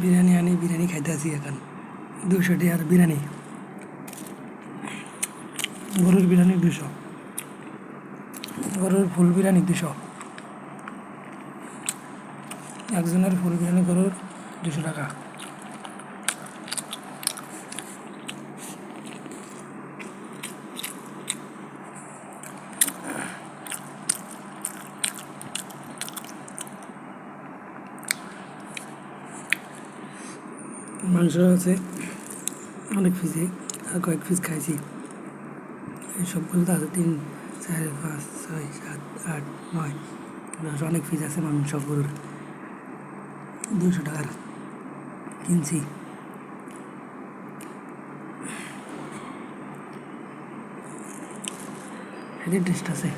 বিরিয়ানি আনি বিরিয়ানি খাইতেছি এখন 200 টাকার বিরিয়ানি গরুর বিরিয়ানি 200 গরুর ফুল বিরিয়ানি 200 একজনের ফুল বিরিয়ানি গরুর 200 টাকা মাংস আছে অনেক পিসে আর কয়েক পিস খাইছি এই সবগুলো তো আছে 3 4 5 6 7 8 9 অনেক পিস আছে মাংস গরুর 200 টাকার কিনছি এদের টেস্ট আছে